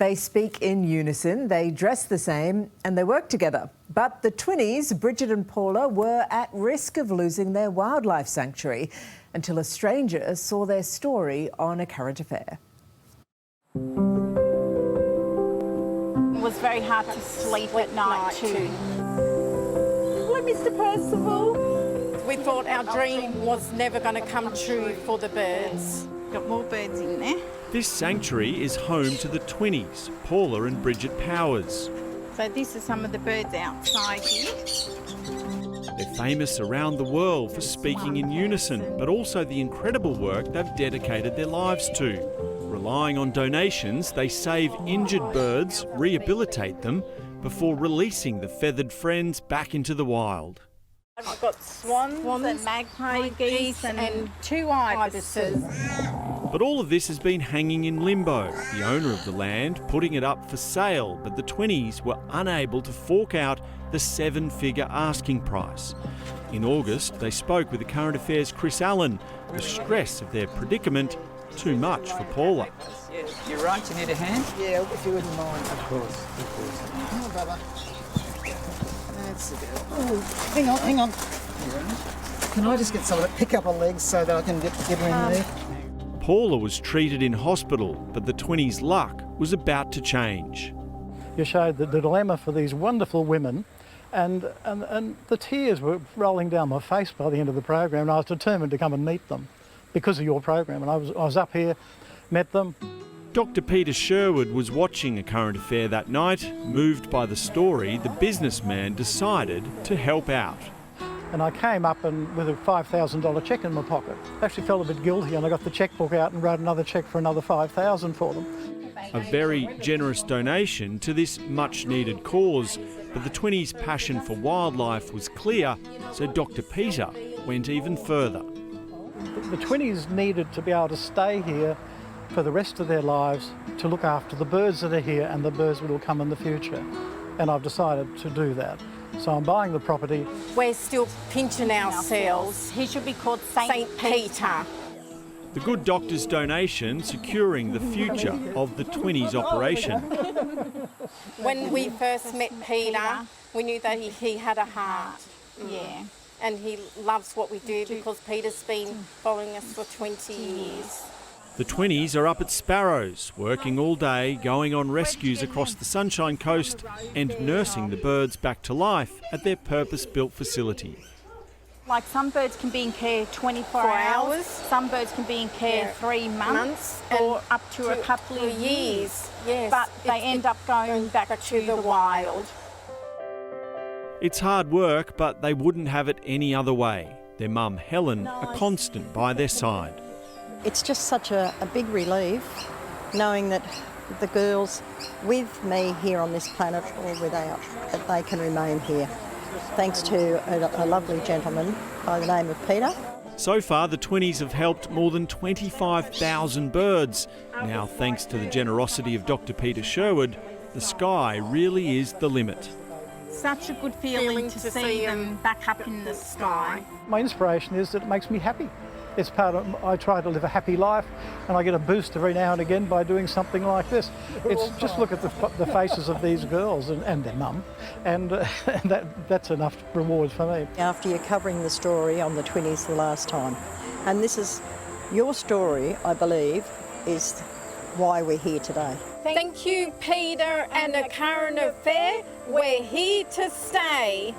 They speak in unison, they dress the same and they work together. But the twinnies, Bridget and Paula, were at risk of losing their wildlife sanctuary until a stranger saw their story on A Current Affair. It was very hard to sleep at night too. Hello, Mr. Percival. We thought our dream was never going to come true for the birds. Got more birds in there. This sanctuary is home to the twinnies, Paula and Bridget Powers. So this is some of the birds outside here. They're famous around the world for speaking in unison, but also the incredible work they've dedicated their lives to. Relying on donations, they save injured birds, rehabilitate them, before releasing the feathered friends back into the wild. I've got swans and magpie geese and 2 ibises. But all of this has been hanging in limbo. The owner of the land putting it up for sale, but the twinnies were unable to fork out the 7-figure asking price. In August, they spoke with the Current Affairs' Chris Allen. The stress of their predicament, too much for Paula. Yeah, you're right, you need a hand? Yeah, if you wouldn't mind. Of course. Come on, brother. That's a bit. Oh, hang on. Can I just get someone to pick up her legs so that I can get her in there? Paula was treated in hospital, but the twinnies' luck was about to change. You showed the dilemma for these wonderful women, and the tears were rolling down my face by the end of the program, and I was determined to come and meet them because of your program. And I was up here, met them. Dr. Peter Sherwood was watching A Current Affair that night. Moved by the story, the businessman decided to help out. And I came up and with a $5,000 cheque in my pocket. Actually felt a bit guilty, and I got the chequebook out and wrote another cheque for another $5,000 for them. A very generous donation to this much-needed cause, but the twinnies' passion for wildlife was clear, so Dr. Peter went even further. The twinnies needed to be able to stay here for the rest of their lives to look after the birds that are here and the birds that will come in the future. And I've decided to do that. So I'm buying the property. We're still pinching ourselves. He should be called Saint Peter. The good doctor's donation securing the future of the twinnies' operation. When we first met Peter, we knew that he had a heart. Yeah. And he loves what we do because Peter's been following us for 20 years. The twinnies are up at Sparrows, working all day, going on rescues across the Sunshine Coast and nursing the birds back to life at their purpose-built facility. Like some birds can be in care 24 hours, some birds can be in care 3 months or up to a couple of years. Yes. But they end up going back to the wild. It's hard work, but they wouldn't have it any other way. Their mum, Helen, a constant by their side. It's just such a big relief knowing that the girls with me here on this planet or without, that they can remain here. Thanks to a lovely gentleman by the name of Peter. So far, the twinnies have helped more than 25,000 birds. Now, thanks to the generosity of Dr. Peter Sherwood, the sky really is the limit. Such a good feeling to see them back up in the sky. My inspiration is that it makes me happy. It's part of, I try to live a happy life, and I get a boost every now and again by doing something like this. It's just look at the faces of these girls and their mum, and that's enough reward for me. After you're covering the story on the twinnies the last time, and this is your story, I believe, is why we're here today. Thank you, Peter and A Current Affair. We're here to stay.